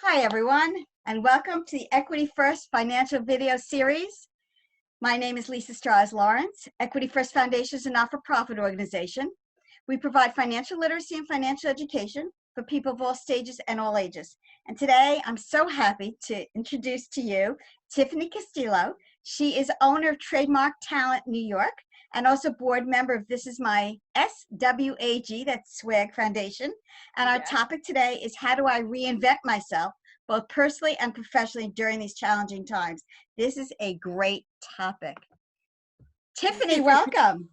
Hi, everyone, and welcome to the Equity First Financial Video Series. My name is Lisa Strahs-Lorenc. Equity First Foundation is a not-for-profit organization. We provide financial literacy and financial education for people of all stages and all ages. And today, I'm so happy to introduce to you Tiffany Castillo. She is owner of Trademark Talent New York and also board member of This Is My S.W.A.G, that's S.W.A.G Foundation. And our topic today is how do I reinvent myself, both personally and professionally during these challenging times. This is a great topic. Tiffany, welcome.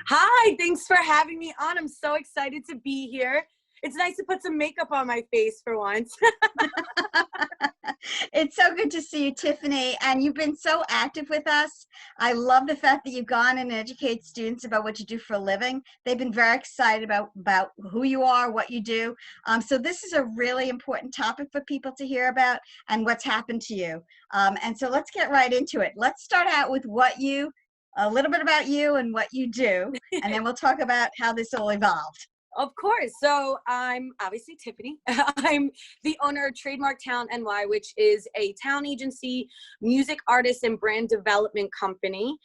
Hi, thanks for having me on. I'm so excited to be here. It's nice to put some makeup on my face for once. It's so good to see you, Tiffany, and you've been so active with us. I love the fact that you've gone and educate students about what you do for a living. They've been very excited about who you are, what you do. So this is a really important topic for people to hear about and what's happened to you. And so let's get right into it. Let's start out with a little bit about you and what you do, and then we'll talk about how this all evolved. Of course. So I'm obviously Tiffany. I'm the owner of Trademark Talent NY, which is a talent agency, music artist, and brand development company.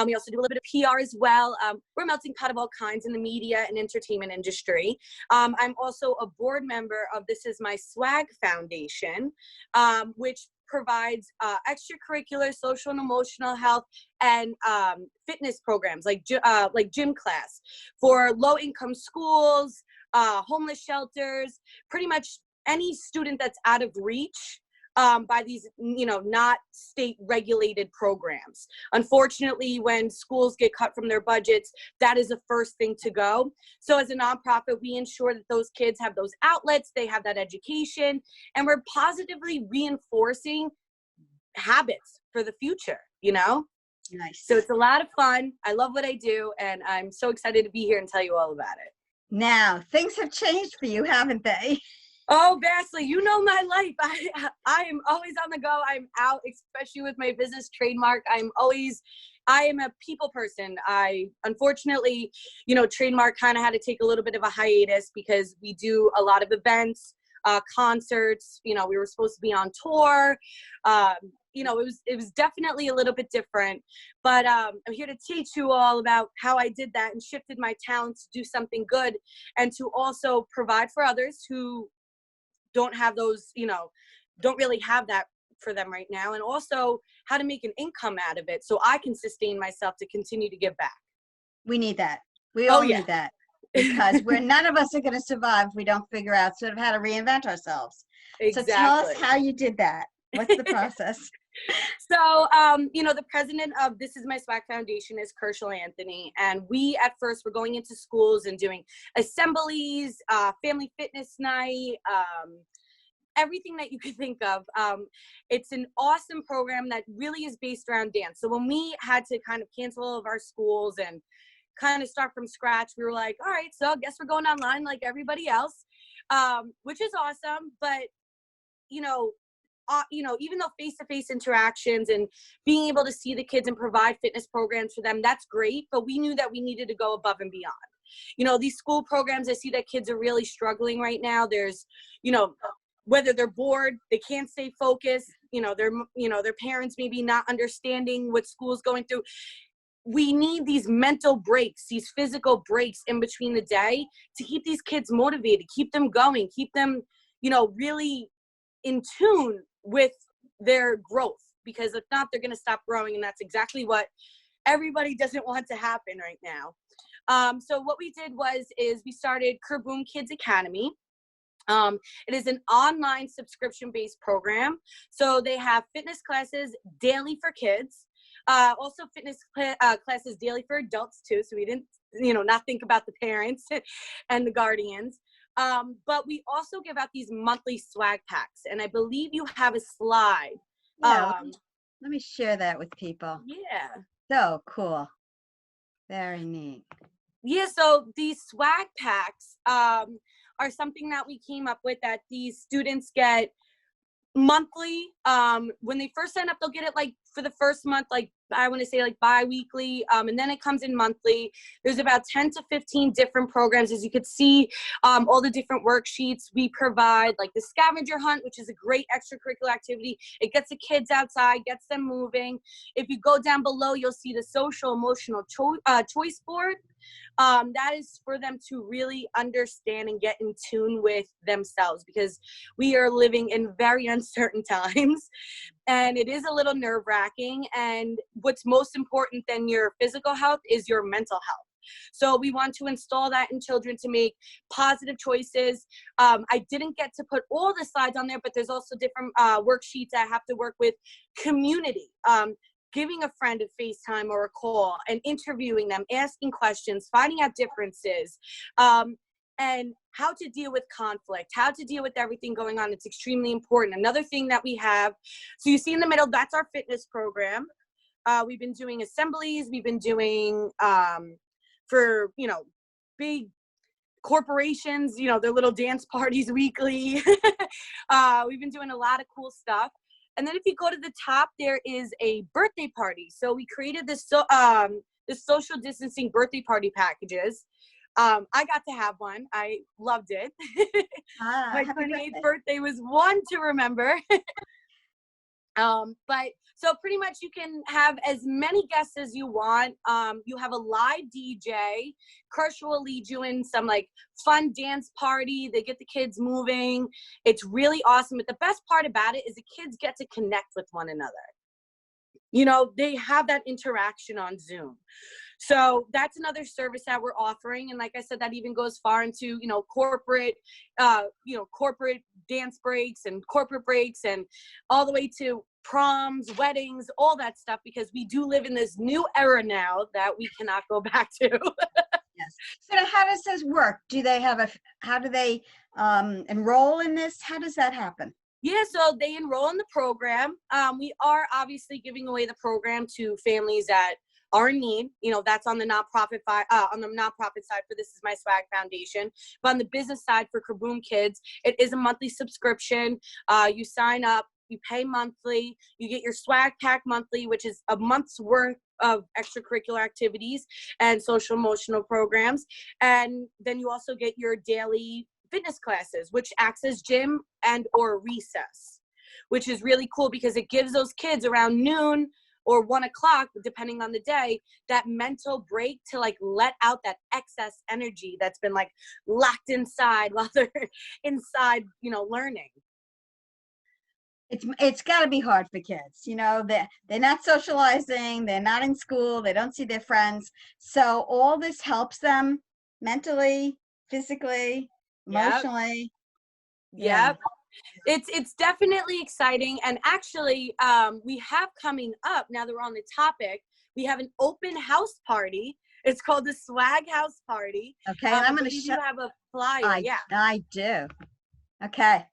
We also do a little bit of PR as well. We're a melting pot of all kinds in the media and entertainment industry. I'm also a board member of This Is My S.W.A.G Foundation, which provides extracurricular, social and emotional health and fitness programs like gym class for low-income schools, homeless shelters, pretty much any student that's out of reach by these, not state regulated programs. Unfortunately, when schools get cut from their budgets, that is the first thing to go. So as a nonprofit, we ensure that those kids have those outlets, they have that education, and we're positively reinforcing habits for the future, Nice. So it's a lot of fun. I love what I do, and I'm so excited to be here and tell you all about it. Now, things have changed for you, haven't they? Oh, vastly. You know my life. I am always on the go. I'm out, especially with my business Trademark. I am a people person. Unfortunately, Trademark kind of had to take a little bit of a hiatus because we do a lot of events, concerts. We were supposed to be on tour. It was definitely a little bit different, but I'm here to teach you all about how I did that and shifted my talents to do something good and to also provide for others who don't have those, don't really have that for them right now, and also how to make an income out of it so I can sustain myself to continue to give back. We need that. We all need that, because none of us are going to survive if we don't figure out sort of how to reinvent ourselves. Exactly. So tell us how you did that. What's the process? So, the president of This Is My S.W.A.G Foundation is Kershal Anthony. And we, at first, were going into schools and doing assemblies, family fitness night, everything that you could think of. It's an awesome program that really is based around dance. So when we had to kind of cancel all of our schools and kind of start from scratch, we were like, all right, so I guess we're going online like everybody else, which is awesome. But, even though face-to-face interactions and being able to see the kids and provide fitness programs for them, that's great. But we knew that we needed to go above and beyond. These school programs, I see that kids are really struggling right now. There's, whether they're bored, they can't stay focused, their parents maybe not understanding what school's going through. We need these mental breaks, these physical breaks in between the day to keep these kids motivated, keep them going, keep them, really in tune with their growth, because if not, they're going to stop growing. And that's exactly what everybody doesn't want to happen right now. So what we did is we started Kerboom Kids Academy. It is an online subscription-based program. So they have fitness classes daily for kids, also fitness classes daily for adults too. So we didn't, not think about the parents and the guardians. But we also give out these monthly swag packs, and I believe you have a slide. Yeah, let me share that with people. Yeah. So cool. Very neat. Yeah, so these swag packs are something that we came up with that these students get monthly. When they first sign up, they'll get it like for the first month, like I want to say like bi-weekly, and then it comes in monthly. There's about 10 to 15 different programs. As you could see, all the different worksheets we provide, like the scavenger hunt, which is a great extracurricular activity. It gets the kids outside, gets them moving. If you go down below, you'll see the social emotional choice board. That is for them to really understand and get in tune with themselves, because we are living in very uncertain times and it is a little nerve-wracking. And what's most important than your physical health is your mental health. So we want to install that in children to make positive choices. I didn't get to put all the slides on there, but there's also different worksheets I have to work with. Community. Giving a friend a FaceTime or a call and interviewing them, asking questions, finding out differences, and how to deal with conflict, how to deal with everything going on. It's extremely important. Another thing that we have, so you see in the middle, that's our fitness program. We've been doing assemblies. We've been doing for, big corporations, their little dance parties weekly. We've been doing a lot of cool stuff. And then if you go to the top, there is a birthday party. So we created this social distancing birthday party packages. I got to have one. I loved it. My 28th birthday was one to remember. But so pretty much you can have as many guests as you want. You have a live DJ. Kershaw will lead you in some like fun dance party. They get the kids moving. It's really awesome. But the best part about it is the kids get to connect with one another. They have that interaction on Zoom. So that's another service that we're offering. And like I said, that even goes far into, corporate dance breaks and corporate breaks and all the way to proms, weddings, all that stuff, because we do live in this new era now that we cannot go back to. Yes. So how does this work? How do they enroll in this? How does that happen? Yeah, so they enroll in the program. We are obviously giving away the program to families that are in need. That's on the nonprofit side for This Is My Swag Foundation. But on the business side for Kaboom Kids, it is a monthly subscription. You sign up, you pay monthly, you get your swag pack monthly, which is a month's worth of extracurricular activities and social emotional programs. And then you also get your daily fitness classes, which acts as gym and or recess, which is really cool because it gives those kids around noon or 1 o'clock, depending on the day, that mental break to like let out that excess energy that's been like locked inside while they're inside, learning. It's got to be hard for kids. They're not socializing, they're not in school, they don't see their friends. So all this helps them mentally, physically, emotionally. Yep. It's definitely exciting. And actually, we have coming up, now that we're on the topic, we have an open house party. It's called the Swag House Party. Okay, and I'm going to show you have a flyer. I do. Okay.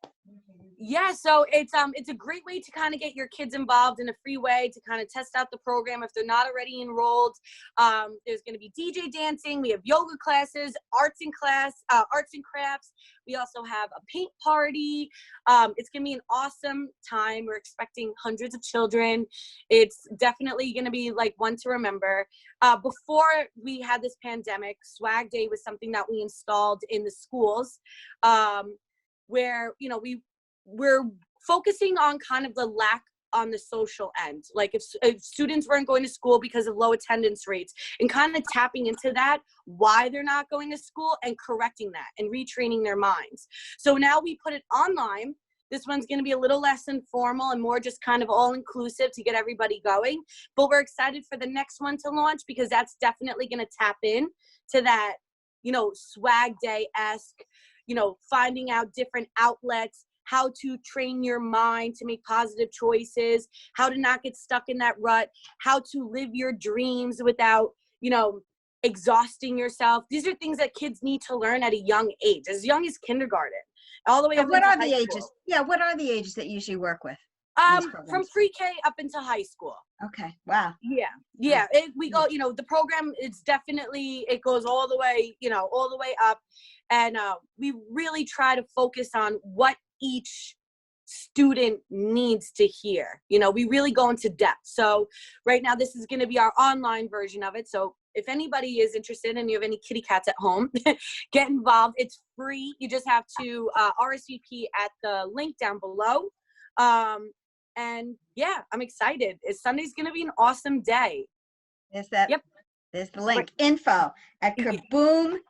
Yeah, so it's a great way to kind of get your kids involved in a free way to kind of test out the program if they're not already enrolled. There's going to be DJ dancing. We have yoga classes, arts and crafts. We also have a paint party. It's going to be an awesome time. We're expecting hundreds of children. It's definitely going to be like one to remember. Before we had this pandemic, Swag Day was something that we installed in the schools, where we're focusing on kind of the lack on the social end. Like if students weren't going to school because of low attendance rates, and kind of tapping into that, why they're not going to school, and correcting that and retraining their minds. So now we put it online. This one's going to be a little less informal and more just kind of all inclusive to get everybody going. But we're excited for the next one to launch because that's definitely going to tap in to that, Swag Day-esque, finding out different outlets, how to train your mind to make positive choices, how to not get stuck in that rut, how to live your dreams without, exhausting yourself. These are things that kids need to learn at a young age, as young as kindergarten, all the way up. What are the ages? Yeah, what are the ages that you usually work with? From pre-K up into high school. Okay. Wow. Yeah. We go, the program, it's definitely, it goes all the way, all the way up. And we really try to focus on what each student needs to hear. You know, we really go into depth. So right now, this is going to be our online version of it. So if anybody is interested and you have any kitty cats at home, get involved. It's free. You just have to RSVP at the link down below. And yeah, I'm excited. Sunday's going to be an awesome day. Is that? Yep. There's the link. Info at kaboomkids,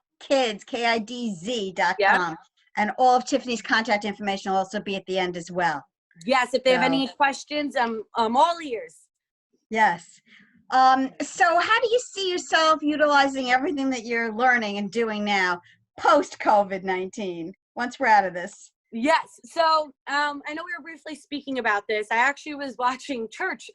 KIDZ.com. Yeah. And all of Tiffany's contact information will also be at the end as well. Yes, if they have any questions, I'm all ears. Yes. So how do you see yourself utilizing everything that you're learning and doing now post COVID-19, once we're out of this? Yes. So I know we were briefly speaking about this. I actually was watching church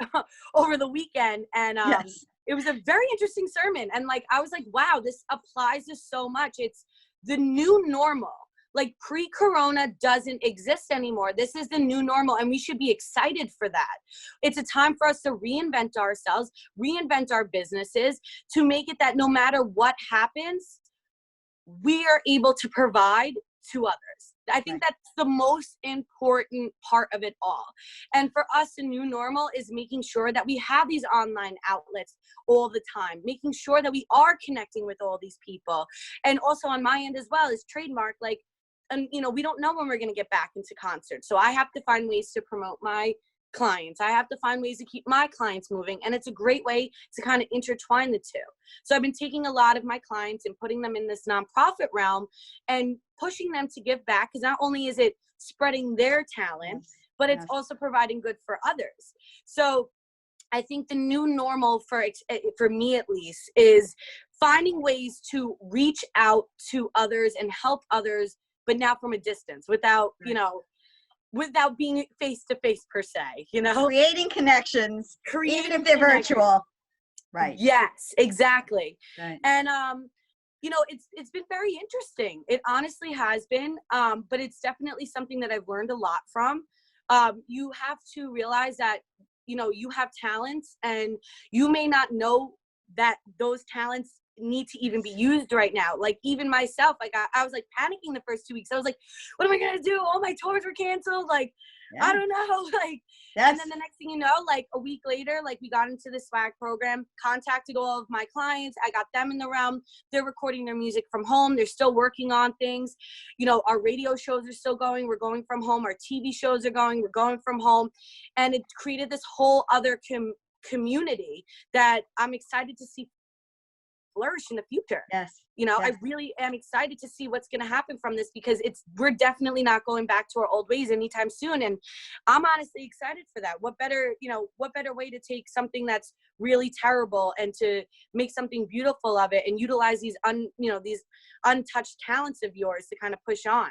over the weekend, and Yes. It was a very interesting sermon. And like, I was like, wow, this applies to so much. It's the new normal. Like pre-corona doesn't exist anymore. This is the new normal, and we should be excited for that. It's a time for us to reinvent ourselves, reinvent our businesses, to make it that no matter what happens, we are able to provide to others. I think that's the most important part of it all. And for us, the new normal is making sure that we have these online outlets all the time, making sure that we are connecting with all these people. And also on my end as well is Trademark, like, and you know, we don't know when we're going to get back into concerts. So I have to find ways to promote my clients. I have to find ways to keep my clients moving. And it's a great way to kind of intertwine the two. So I've been taking a lot of my clients and putting them in this nonprofit realm and pushing them to give back, because not only is it spreading their talent, but it's also providing good for others. So I think the new normal for me at least is finding ways to reach out to others and help others, but now from a distance, without, you know, without being face to face per se, you know, creating connections, even if they're virtual. Right. Yes, exactly. Right. And you know, it's been very interesting. It honestly has been, but it's definitely something that I've learned a lot from. You have to realize that, you know, you have talents, and you may not know that those talents need to even be used right now. Like even myself, like I was like panicking the first 2 weeks. I was like, what am I gonna do? All my tours were canceled. Like, I don't know. Like, and then the next thing you know, like a week later, like we got into the S.W.A.G program, contacted all of my clients. I got them in the realm. They're recording their music from home. They're still working on things. You know, our radio shows are still going. We're going from home. Our TV shows are going. We're going from home. And it created this whole other community that I'm excited to see flourish in the future. Yes. You know, I really am excited to see what's going to happen from this, because we're definitely not going back to our old ways anytime soon. And I'm honestly excited for that. What better way to take something that's really terrible and to make something beautiful of it and utilize these these untouched talents of yours to kind of push on.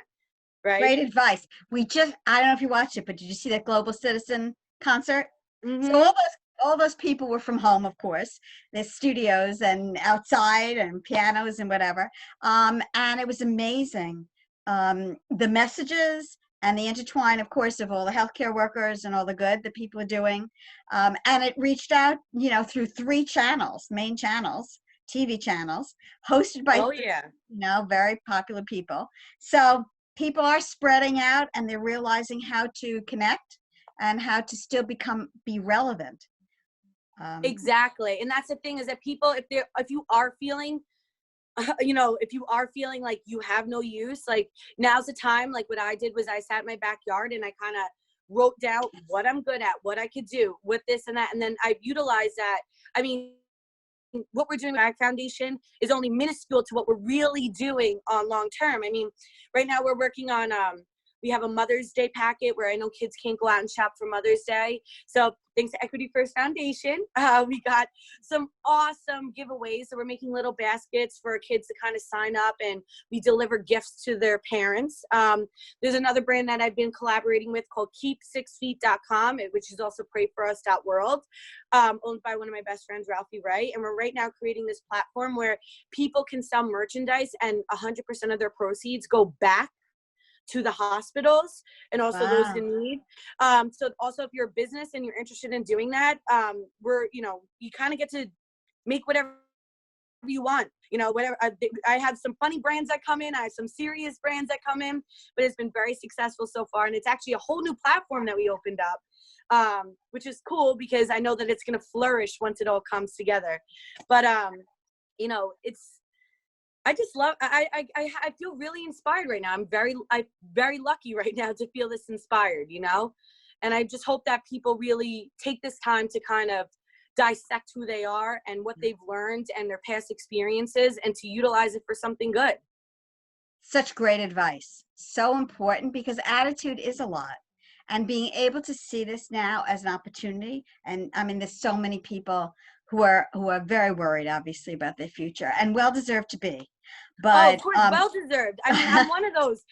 Right. Great advice. I don't know if you watched it, but did you see that Global Citizen concert? Mm-hmm. So all those people were from home, of course. There's studios and outside and pianos and whatever. And it was amazing. The messages and the intertwine, of course, of all the healthcare workers and all the good that people are doing. And it reached out, you know, through 3 channels, main channels, TV channels, hosted by, very popular people. So people are spreading out, and they're realizing how to connect and how to still be relevant. Exactly. And that's the thing, is that people, if you are feeling, if you are feeling like you have no use, like now's the time. Like what I did was I sat in my backyard and I kind of wrote down what I'm good at, what I could do with this and that. And then I've utilized that. I mean, what we're doing with our foundation is only minuscule to what we're really doing on long term. I mean, right now we're working on, we have a Mother's Day packet where I know kids can't go out and shop for Mother's Day. So thanks to Equity First Foundation, we got some awesome giveaways. So we're making little baskets for kids to kind of sign up, and we deliver gifts to their parents. There's another brand that I've been collaborating with called keep6feet.com, which is also prayforus.world, owned by one of my best friends, Ralphie Wright. And we're right now creating this platform where people can sell merchandise, and 100% of their proceeds go back to the hospitals and also those in need. So also if you're a business and you're interested in doing that, you kind of get to make whatever you want, you know, whatever. I have some funny brands that come in. I have some serious brands that come in, but it's been very successful so far. And it's actually a whole new platform that we opened up, which is cool because I know that it's going to flourish once it all comes together. But, you know, I just love, I feel really inspired right now. I'm very lucky right now to feel this inspired, you know, and I just hope that people really take this time to kind of dissect who they are and what they've learned and their past experiences and to utilize it for something good. Such great advice. So important, because attitude is a lot. And being able to see this now as an opportunity. And I mean, there's so many people who are very worried, obviously, about their future, and well deserved to be. But of course, well deserved. I mean, I'm one of those.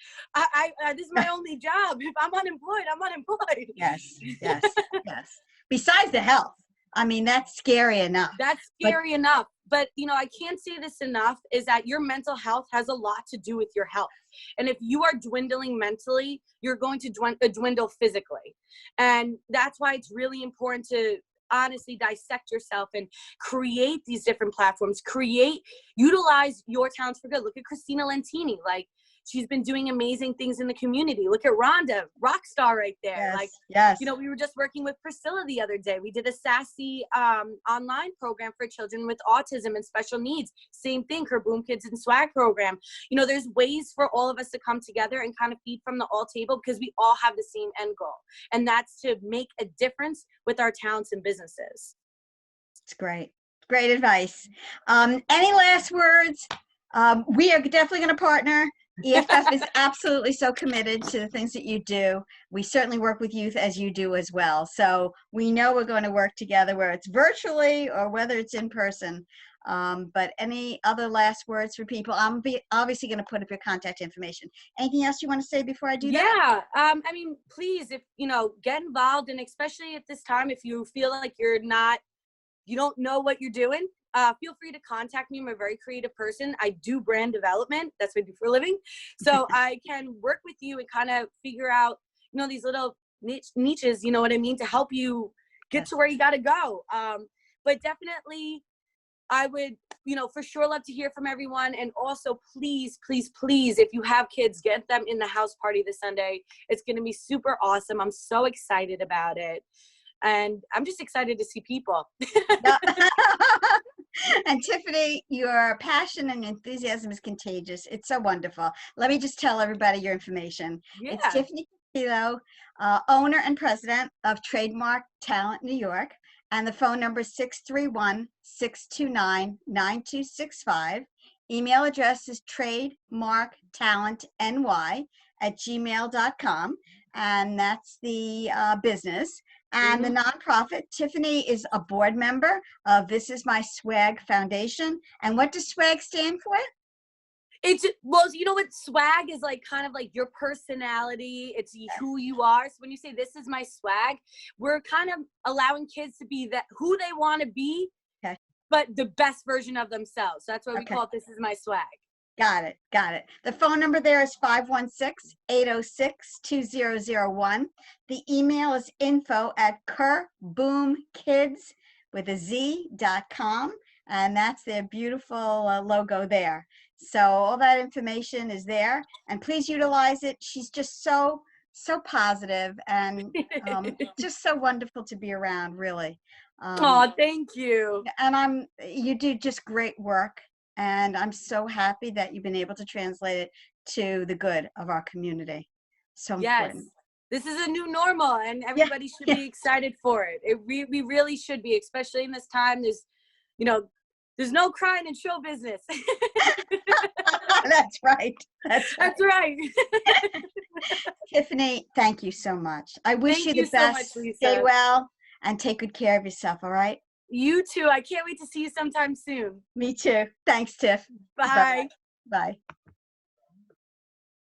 This is my only job. If I'm unemployed, I'm unemployed. Yes, yes, yes. Besides the health, I mean, that's scary enough. That's scary enough. But, you know, I can't say this enough, is that your mental health has a lot to do with your health. And if you are dwindling mentally, you're going to dwindle physically. And that's why it's really important to honestly dissect yourself and create these different platforms, utilize your talents for good. Look at Christina Lentini. Like, she's been doing amazing things in the community. Look at Rhonda, rock star right there. Yes, like, yes. You know, we were just working with Priscilla the other day. We did a sassy online program for children with autism and special needs. Same thing, her Boom Kids and Swag program. You know, there's ways for all of us to come together and kind of feed from the all table, because we all have the same end goal. And that's to make a difference with our talents and businesses. It's great. Great advice. Any last words? We are definitely going to partner. EFF is absolutely so committed to the things that you do. We certainly work with youth as you do as well. So we know we're going to work together, whether it's virtually or whether it's in person. But any other last words for people? I'm obviously going to put up your contact information. Anything else you want to say before I do that? Yeah. I mean, please, if, you know, get involved. And especially at this time, if you feel like you don't know what you're doing, feel free to contact me. I'm a very creative person. I do brand development. That's what I do for a living. So I can work with you and kind of figure out, you know, these little niches, you know what I mean, to help you get to where you got to go. But definitely, I would, you know, for sure love to hear from everyone. And also, please, please, please, if you have kids, get them in the house party this Sunday. It's going to be super awesome. I'm so excited about it. And I'm just excited to see people. And Tiffany, your passion and enthusiasm is contagious. It's so wonderful. Let me just tell everybody your information. Yeah. It's Tiffany Castillo, owner and president of Trademark Talent New York. And the phone number is 631-629-9265. Email address is trademarktalentny@gmail.com. And that's the business. And the nonprofit, Tiffany is a board member of This Is My Swag Foundation. And what does SWAG stand for? Well, you know what, swag is like, kind of like your personality. It's who you are. So when you say this is my swag, we're kind of allowing kids to be who they want to be, but the best version of themselves. So that's why we call it This Is My Swag. Got it. Got it. The phone number there is 516-806-2001. The email is info@kerboomkids.com. And that's their beautiful logo there. So all that information is there, and please utilize it. She's just so positive and just so wonderful to be around, really. Oh, thank you. And you do just great work, and I'm so happy that you've been able to translate it to the good of our community. So important. This is a new normal, and everybody should be excited for it. We really should be, especially in this time. There's no crying in show business. That's right. That's right. Tiffany, thank you so much. I wish you the best. So much, Lisa. Stay well and take good care of yourself, all right? You too. I can't wait to see you sometime soon. Me too. Thanks, Tiff. Bye. Bye.